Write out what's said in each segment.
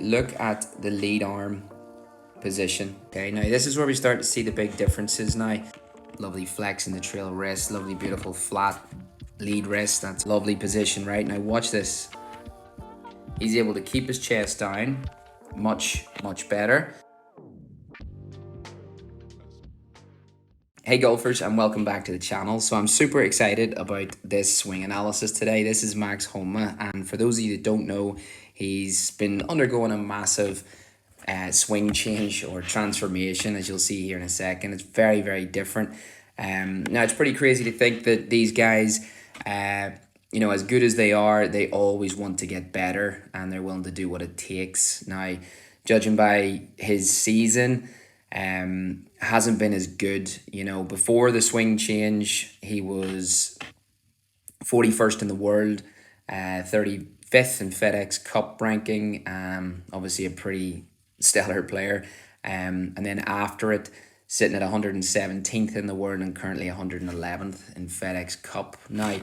look at the lead arm position. Okay, now this is where we start to see the big differences now. Lovely flex in the trail wrist, lovely beautiful flat lead wrist. That's lovely position, right? Now watch this. He's able to keep his chest down much better. Hey golfers, and welcome back to the channel. So I'm super excited about this swing analysis today. This is Max Homa, and for those of you that don't know, he's been undergoing a massive swing change or transformation, as you'll see here in a second. It's very different. Now it's pretty crazy to think that these guys, as good as they are, they always want to get better and they're willing to do what it takes. Now, judging by his season, hasn't been as good. Before the swing change, he was 41st in the world, 35th in FedEx Cup ranking, obviously a pretty stellar player. And then after it, sitting at 117th in the world and currently 111th in FedEx Cup. Now,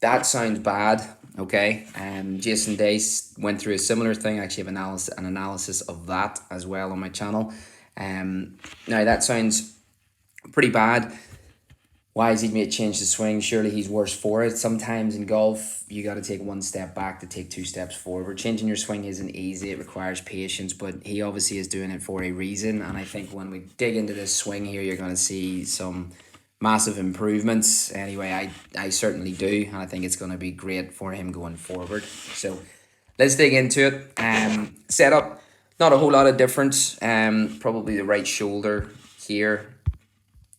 that sounds bad, okay? Jason Day went through a similar thing. I actually have an analysis of that as well on my channel. Now, that sounds pretty bad. Why has he made a change to swing? Surely he's worse for it. Sometimes in golf, you got to take one step back to take two steps forward. Changing your swing isn't easy. It requires patience, but he obviously is doing it for a reason. And I think when we dig into this swing here, you're going to see some massive improvements. Anyway, I certainly do. And I think it's going to be great for him going forward. So let's dig into it. Setup, not a whole lot of difference. Probably the right shoulder here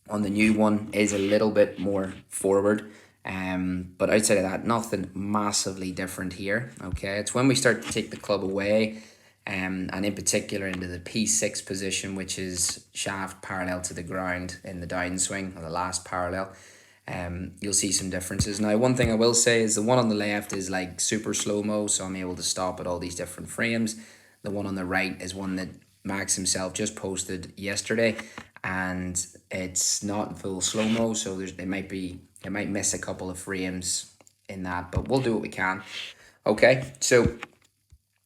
on the new one is a little bit more forward, but outside of that, nothing massively different here. Okay, it's when we start to take the club away, and in particular into the P6 position, which is shaft parallel to the ground in the downswing, or the last parallel. You'll see some differences. Now, one thing I will say is the one on the left is like super slow-mo, so I'm able to stop at all these different frames. The one on the right is one that Max himself just posted yesterday, and it's not in full slow-mo, so it might miss a couple of frames in that, but we'll do what we can. Okay, so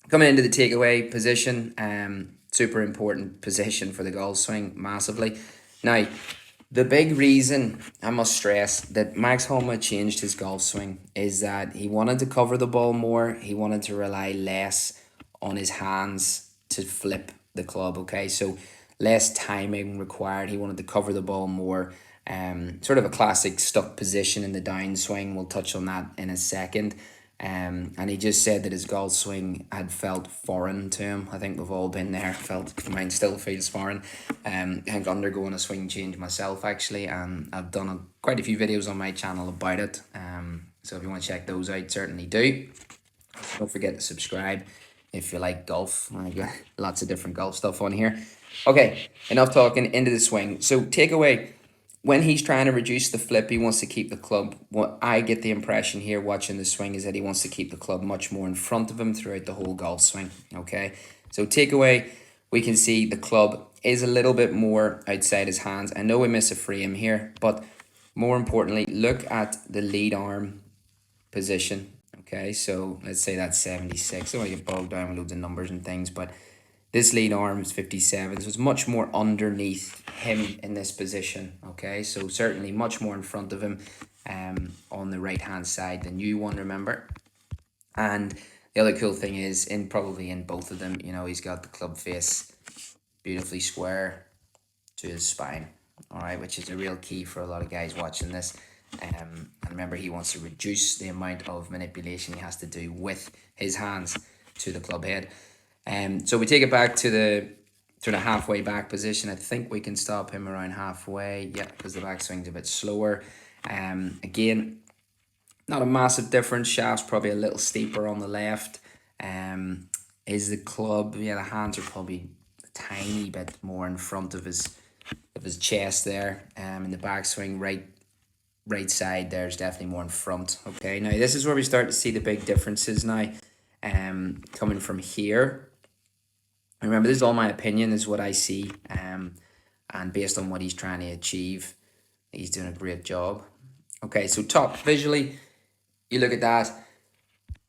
coming into the takeaway position, super important position for the golf swing, massively. Now, the big reason I must stress that Max Homa changed his golf swing is that he wanted to cover the ball more. He wanted to rely less on his hands to flip the club, okay? So less timing required. He wanted to cover the ball more. Sort of a classic stuck position in the downswing. We'll touch on that in a second. And he just said that his golf swing had felt foreign to him. I think we've all been there. Mine still feels foreign. I think undergoing a swing change myself, actually. And I've done quite a few videos on my channel about it. So if you want to check those out, certainly do. Don't forget to subscribe if you like golf. I've got lots of different golf stuff on here. Okay, enough talking, into the swing. So takeaway, when he's trying to reduce the flip, he wants to keep the club. What I get the impression here watching the swing is that he wants to keep the club much more in front of him throughout the whole golf swing. Okay, so takeaway, we can see the club is a little bit more outside his hands. I know we miss a frame here, but more importantly, look at the lead arm position. Okay, so let's say that's 76. I don't want to get bogged down with loads of numbers and things, but this lead arm is 57, so it's much more underneath him in this position, okay? So certainly much more in front of him on the right-hand side, the new one, remember? And the other cool thing is, probably in both of them, he's got the club face beautifully square to his spine, all right? Which is a real key for a lot of guys watching this. And remember, he wants to reduce the amount of manipulation he has to do with his hands to the club head. So we take it back to the halfway back position. I think we can stop him around halfway. Yeah, because the backswing's a bit slower. Again, not a massive difference. Shaft's probably a little steeper on the left. Is the club? Yeah, the hands are probably a tiny bit more in front of his chest there. In the backswing, right side there's definitely more in front. Okay, now this is where we start to see the big differences now. Coming from here. Remember, this is all my opinion, this is what I see, and based on what he's trying to achieve, he's doing a great job. Okay, so top, visually, you look at that,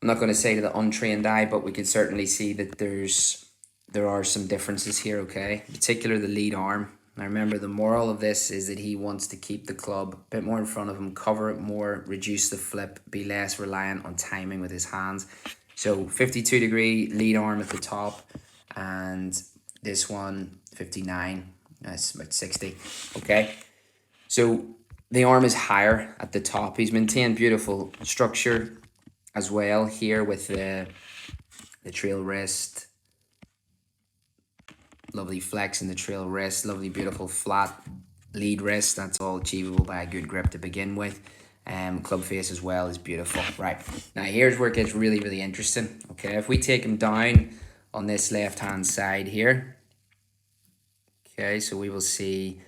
I'm not going to say to the untrained eye, but we can certainly see that there are some differences here, okay? In particular, the lead arm. Now remember, the moral of this is that he wants to keep the club a bit more in front of him, cover it more, reduce the flip, be less reliant on timing with his hands. So 52-degree lead arm at the top, and this one 59. That's about 60. Okay, so the arm is higher at the top. He's maintained beautiful structure as well here with the trail wrist. Lovely flex in the trail wrist, lovely beautiful flat lead wrist. That's all achievable by a good grip to begin with. Club face as well is beautiful. Right, now here's where it gets really, really interesting. Okay, if we take him down on this left hand side here, okay, so we will see,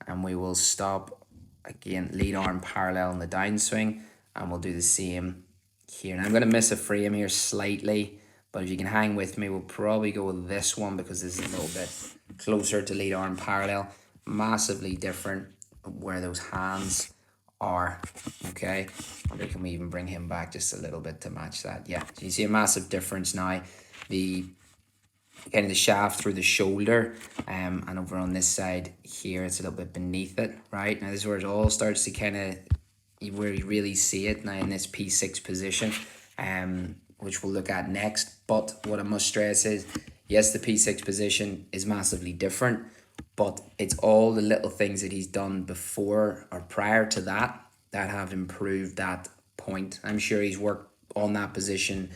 and we will stop again, lead arm parallel in the downswing, and we'll do the same here. Now I'm going to miss a frame here slightly, but if you can hang with me, we'll probably go with this one because this is a little bit closer to lead arm parallel. Massively different where those hands are, okay? Or can we even bring him back just a little bit to match that? Yeah, so you see a massive difference now. The kind of the shaft through the shoulder, and over on this side here, it's a little bit beneath it, right? Now this is where it all starts to kind of, where you really see it now in this P6 position, which we'll look at next. But what I must stress is, yes, the P6 position is massively different, but it's all the little things that he's done before or prior to that that have improved that point. I'm sure he's worked on that position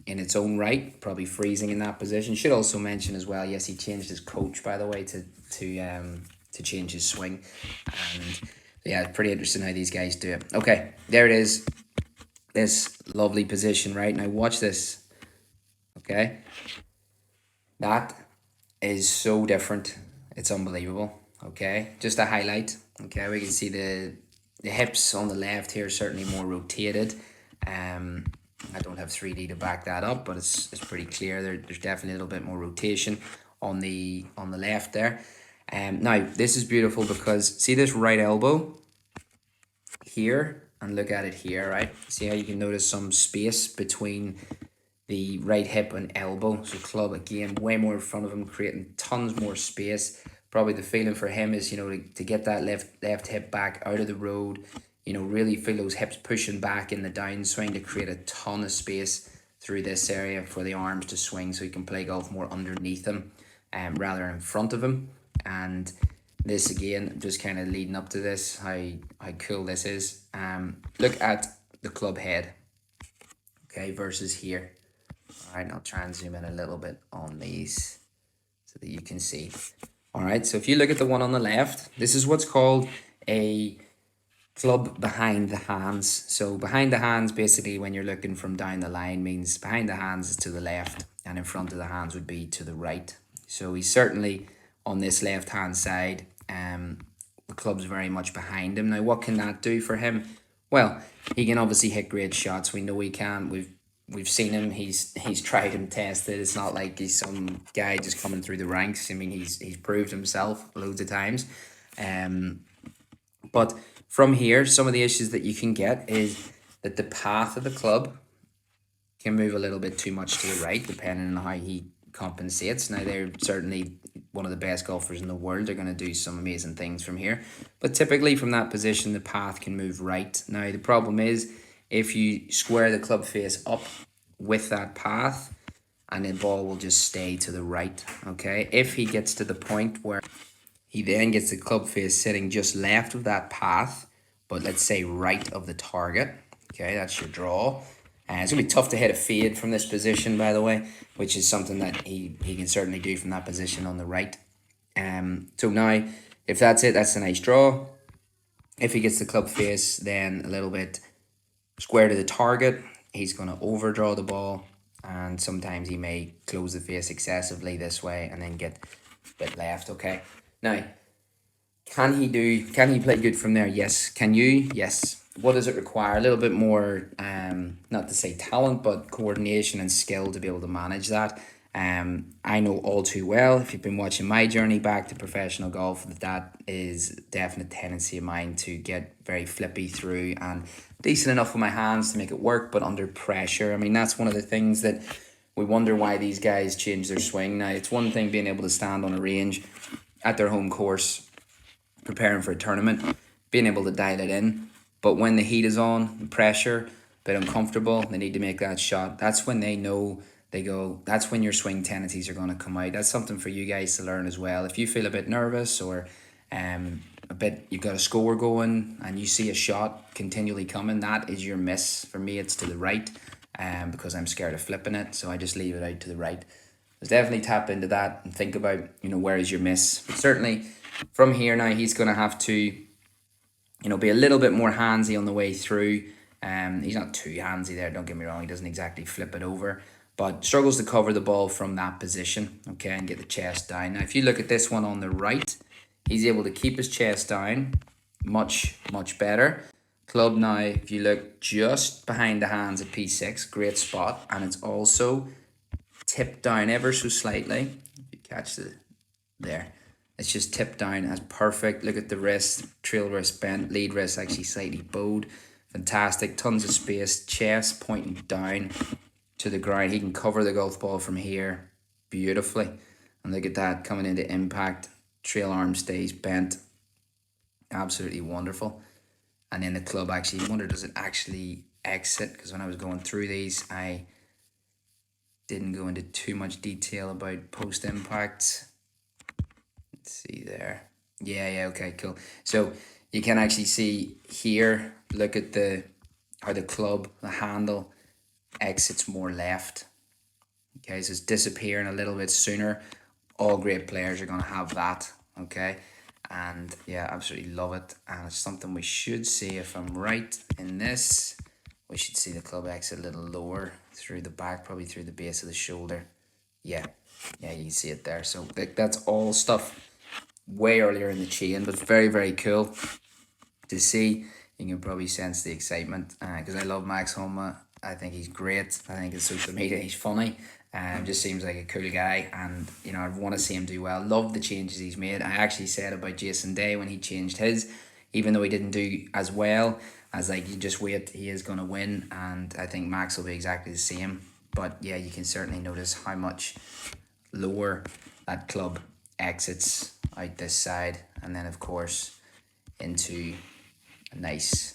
in its own right, probably freezing in that position. Should also mention as well, yes, he changed his coach, by the way, to change his swing. And yeah, it's pretty interesting how these guys do it. Okay, there it is. This lovely position, right? Now watch this, okay? That is so different. It's unbelievable, okay? Just a highlight, okay? We can see the hips on the left here certainly more rotated. I don't have 3D to back that up, but it's pretty clear. There's definitely a little bit more rotation on the left there. Now, this is beautiful because see this right elbow here, and look at it here, right? See how you can notice some space between the right hip and elbow. So club, again, way more in front of him, creating tons more space. Probably the feeling for him is, to get that left hip back out of the road, really feel those hips pushing back in the downswing to create a ton of space through this area for the arms to swing, so he can play golf more underneath him rather than in front of him. And this again, just kind of leading up to this, how cool this is. Look at the club head, okay, versus here. All right, I'll try and zoom in a little bit on these so that you can see. All right, so if you look at the one on the left, this is what's called a club behind the hands. So behind the hands, basically, when you're looking from down the line, means behind the hands is to the left, and in front of the hands would be to the right. So he's certainly on this left hand side. The club's very much behind him. Now, what can that do for him? Well, he can obviously hit great shots. We know he can. We've seen him. He's tried and tested. It's not like he's some guy just coming through the ranks. I mean, he's proved himself loads of times. But from here, some of the issues that you can get is that the path of the club can move a little bit too much to the right, depending on how he compensates. Now, they're certainly one of the best golfers in the world. They're going to do some amazing things from here. But typically from that position, the path can move right. Now, the problem is if you square the club face up with that path, and the ball will just stay to the right, okay? If he gets to the point where he then gets the club face sitting just left of that path, but let's say right of the target, okay, that's your draw. It's going to be tough to hit a fade from this position, by the way, which is something that he can certainly do from that position on the right. So now, if that's it, that's a nice draw. If he gets the club face then a little bit square to the target, he's going to overdraw the ball, and sometimes he may close the face excessively this way and then get a bit left, okay? Now, can he play good from there? Yes. Can you? Yes. What does it require? A little bit more, not to say talent, but coordination and skill to be able to manage that. I know all too well, if you've been watching my journey back to professional golf, that is a definite tendency of mine to get very flippy through and decent enough with my hands to make it work, but under pressure, I mean, that's one of the things that we wonder why these guys change their swing. Now, it's one thing being able to stand on a range at their home course, preparing for a tournament, being able to dial it in. But when the heat is on, the pressure, a bit uncomfortable, they need to make that shot. That's when they know, they go, that's when your swing tendencies are going to come out. That's something for you guys to learn as well. If you feel a bit nervous or a bit, you've got a score going and you see a shot continually coming, that is your miss. For me, it's to the right, because I'm scared of flipping it, so I just leave it out to the right. So definitely tap into that and think about, where is your miss. But certainly from here now, he's going to have to, be a little bit more handsy on the way through. He's not too handsy there, don't get me wrong. He doesn't exactly flip it over, but struggles to cover the ball from that position, okay, and get the chest down. Now, if you look at this one on the right, he's able to keep his chest down much, much better. Club now, if you look just behind the hands at P6, great spot, and it's also tipped down ever so slightly. If you catch the there, it's just tipped down as perfect. Look at the wrist, trail wrist bent, lead wrist actually slightly bowed. Fantastic, tons of space, chest pointing down to the ground. He can cover the golf ball from here beautifully. And look at that, coming into impact, trail arm stays bent. Absolutely wonderful. And then the club actually, I wonder, does it actually exit? Because when I was going through these, I didn't go into too much detail about post impact. Let's see there. Yeah, okay, cool. So you can actually see here, look at how the club, the handle exits more left. Okay, so it's disappearing a little bit sooner. All great players are going to have that, okay? And yeah, absolutely love it. And it's something we should see, if I'm right in this, we should see the club exit a little lower through the back, probably through the base of the shoulder. Yeah, you can see it there. So that's all stuff way earlier in the chain, but very, very cool to see. You can probably sense the excitement, because I love Max Homa. I think he's great. I think his social media, he's funny. Just seems like a cool guy, and I want to see him do well. Love the changes he's made. I actually said about Jason Day when he changed his, even though he didn't do as well, as like, you just wait, he is going to win, and I think Max will be exactly the same. But yeah, you can certainly notice how much lower that club exits out this side, and then of course into a nice,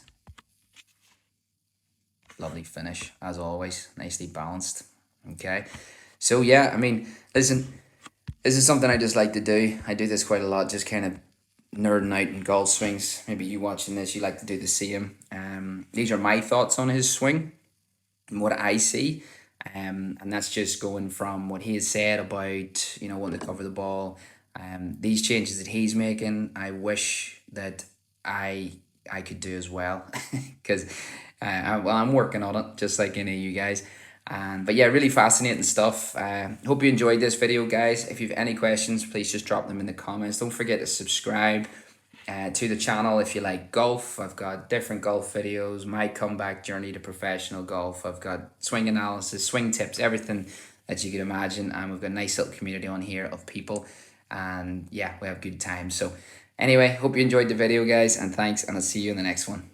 lovely finish as always, nicely balanced. Okay, so yeah, I mean, listen, this is something I just like to do. I do this quite a lot, just kind of nerding out in golf swings. Maybe you watching this, you like to do the same. These are my thoughts on his swing and what I see. And that's just going from what he has said about, wanting to cover the ball. These changes that he's making, I wish that I could do as well, because I'm working on it, just like any of you guys. But yeah, really fascinating stuff. Hope you enjoyed this video, guys. If you have any questions, please just drop them in the comments. Don't forget to subscribe to the channel if you like golf. I've got different golf videos, my comeback journey to professional golf. I've got swing analysis, swing tips, everything that you could imagine. And we've got a nice little community on here of people. And yeah, we have good times. So anyway, hope you enjoyed the video, guys. And thanks, and I'll see you in the next one.